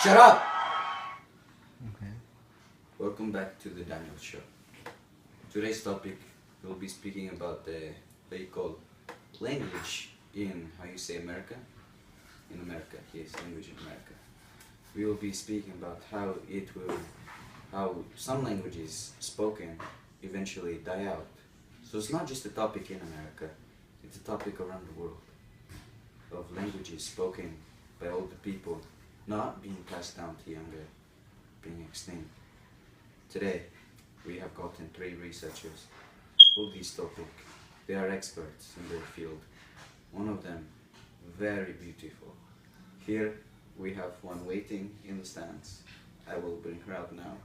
Shut up! Okay. Welcome back to the Daniel Show. Today's topic, we'll be speaking about the they call language in, how you say, America? In America, yes, language in America. We will be speaking about how some languages spoken eventually die out. So it's not just a topic in America, it's a topic around the world of languages spoken by older people not being passed down to younger, being extinct. Today, we have gotten 3 researchers of this topic. They are experts in their field. One of them, very beautiful. Here, we have one waiting in the stands. I will bring her out now.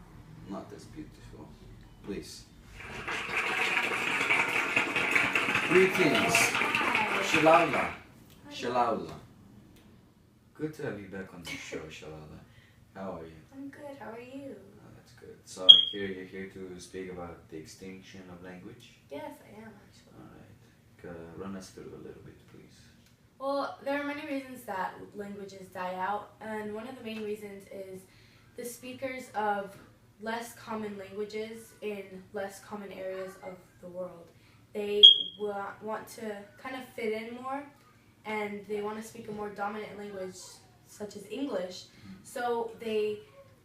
Not as beautiful. Please. Greetings. Shalala. Shalala. Good to have you back on the show, Shalala. How are you? I'm good, how are you? Oh, that's good. So I hear you're here to speak about the extinction of language. Yes, I am actually. Alright. Run us through a little bit, please. Well, there are many reasons that languages die out, and one of the main reasons is the speakers of less common languages in less common areas of the world. They want to kind of fit in more, and they want to speak a more dominant language, such as English. So they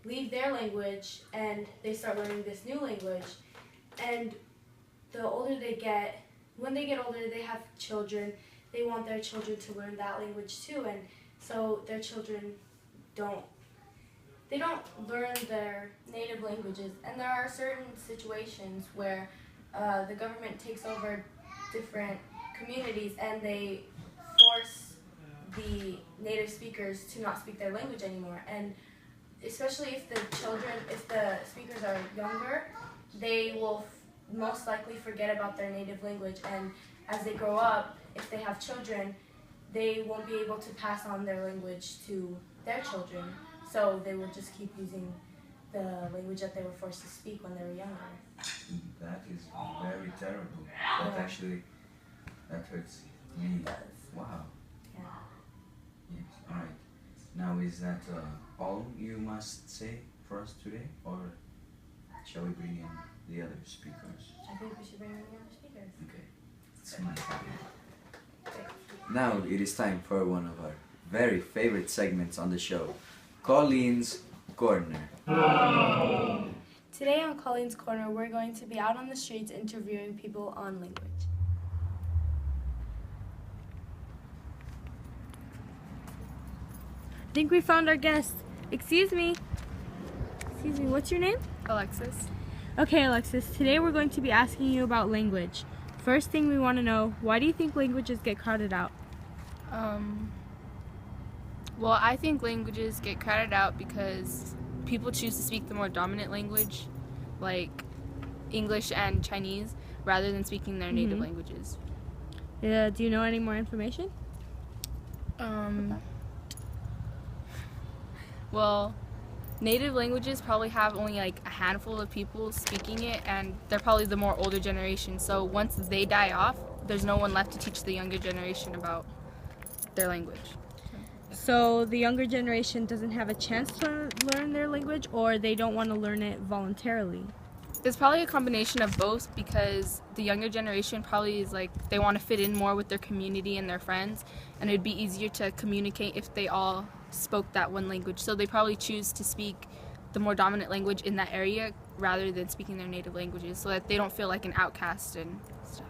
leave their language and they start learning this new language. And the older they get, when they get older, they have children. They want their children to learn that language too, and so their children don't learn their native languages. And there are certain situations where the government takes over different communities and they force the native speakers to not speak their language anymore. And especially if the speakers are younger, they will most likely forget about their native language, and as they grow up, if they have children, they won't be able to pass on their language to their children, so they will just keep using the language that they were forced to speak when they were younger. That is very terrible. That hurts me. It does. Wow. Yeah. Yes. Alright. Now is that all you must say for us today, or shall we bring in the other speakers? I think we should bring in the other speakers. Okay. It's my idea. Great. Now it is time for one of our very favorite segments on the show, Colleen's Corner. Today on Colleen's Corner, we're going to be out on the streets interviewing people on language. I think we found our guest. Excuse me. Excuse me, what's your name? Alexis. Okay, Alexis, today we're going to be asking you about language. First thing we want to know, why do you think languages get crowded out? Well, I think languages get crowded out because people choose to speak the more dominant language, like English and Chinese, rather than speaking their native languages. Do you know any more information? Well, native languages probably have only like a handful of people speaking it, and they're probably the more older generation. So once they die off, there's no one left to teach the younger generation about their language. So the younger generation doesn't have a chance to learn their language, or they don't want to learn it voluntarily? It's probably a combination of both, because the younger generation probably is like, they want to fit in more with their community and their friends, and it'd be easier to communicate if they all spoke that one language. So they probably choose to speak the more dominant language in that area rather than speaking their native languages, so that they don't feel like an outcast and stuff.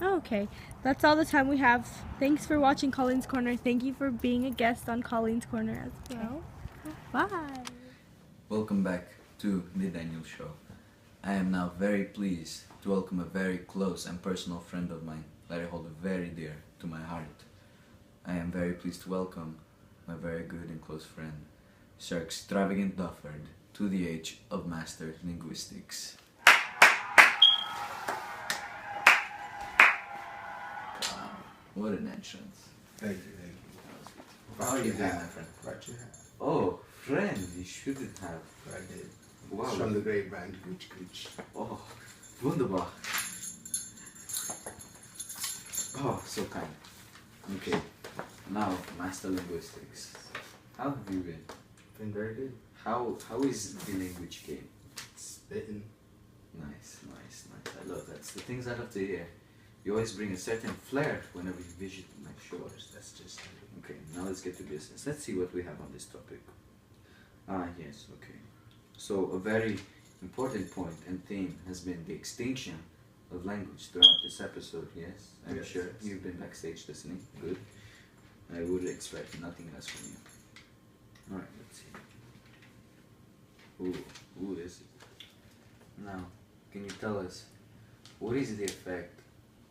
Oh, okay. That's all the time we have. Thanks for watching Colleen's Corner. Thank you for being a guest on Colleen's Corner as well. Bye. Welcome back to the Daniel Show. I am now very pleased to welcome a very close and personal friend of mine that I hold very dear to my heart. I am very pleased to welcome my very good and close friend, Sir Extravagant Dufford, to the age of Master Linguistics. Wow, what an entrance. Thank you. How are you doing, my friend? Right you have. Oh, friend, you shouldn't have. I did. Wow. It's from the great band Gooch Gooch. Oh, wunderbar. Oh, so kind. Okay, now Master Linguistics. How have you been? Been very good. How is the language game? Spitting. Nice. I love that. It's the things I love to hear. You always bring a certain flair whenever you visit my shores. That's just Okay, now let's get to business. Let's see what we have on this topic. Yes, okay. So a very important point and theme has been the extinction of language throughout this episode, yes? I'm Yes, sure yes. you've been backstage listening. Good. I would expect nothing less from you. Alright, let's see. Ooh, this is... Now, can you tell us, what is the effect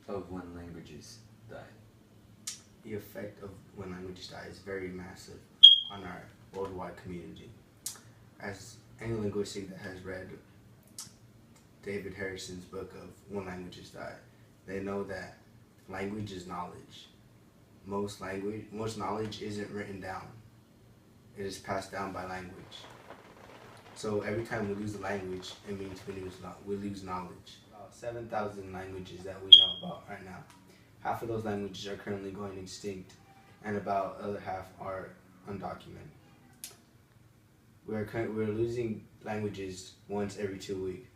of when languages die? the effect of when languages die is very massive on our worldwide community. As any linguistic that has read David Harrison's book of When Languages Die, they know that language is knowledge. Most knowledge isn't written down. It is passed down by language. So every time we lose a language, it means we lose knowledge. About 7,000 languages that we know about right now. Half of those languages are currently going extinct, and about the other half are undocumented. We're losing languages once every 2 weeks.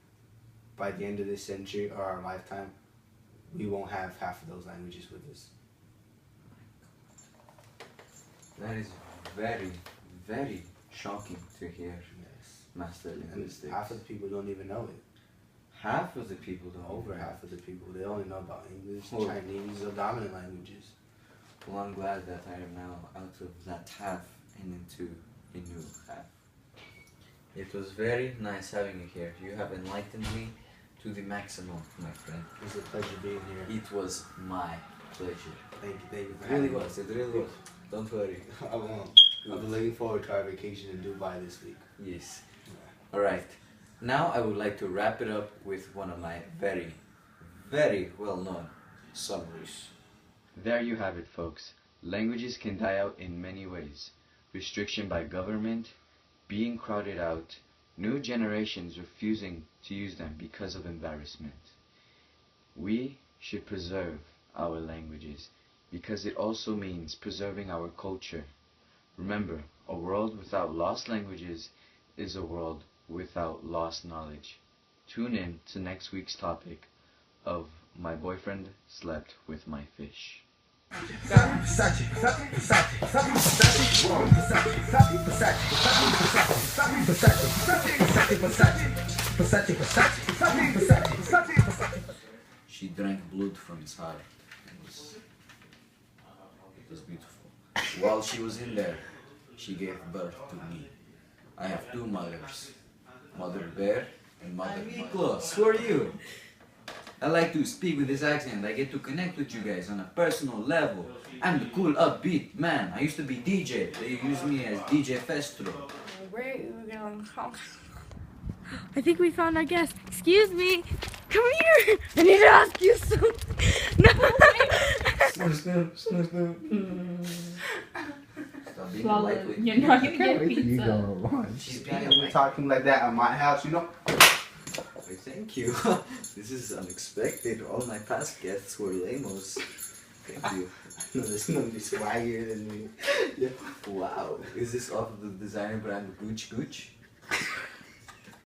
By the end of this century or our lifetime, we won't have half of those languages with us. That is very, very shocking to hear, Yes. Master And Linguistics. half of the people don't even know it. Half of the people don't. Over half of the people, they only know about English, Oh. Chinese, or dominant languages. Well, I'm glad that I am now out of that half and into a new half. It was very nice having you here. You have enlightened me to the maximum, my friend. It's a pleasure being here. It was my pleasure. Thank you for It really having me. was. It really was. Don't worry. I won't. I'll be looking forward to our vacation in Dubai this week. Yes. Alright. Now I would like to wrap it up with one of my very, very well-known summaries. There you have it, folks. Languages can die out in many ways. Restriction by government, being crowded out, new generations refusing to use them because of embarrassment. We should preserve our languages because it also means preserving our culture. Remember, a world without lost languages is a world without lost knowledge. Tune in to next week's topic of My Boyfriend Slept with My Fish. She drank blood from his heart. It was beautiful. While she was in there, she gave birth to me. I have two mothers, Mother Bear and Mother Miklos. Who are you? I like to speak with this accent. I get to connect with you guys on a personal level. I'm the cool, upbeat man. I used to be DJ. They use me as DJ Festro. Where are we going? I think we found our guest. Excuse me. Come here. I need to ask you something. No. Stop being a lightweight. You're not gonna get You pizza. go. She's You're being a talking like that at my house, you know? Wait, thank you. This is unexpected. All my past guests were lamos. Thank you. No, there's nobody swaggier than me. Yeah. Wow. Is this off of the designer brand Gooch Gooch?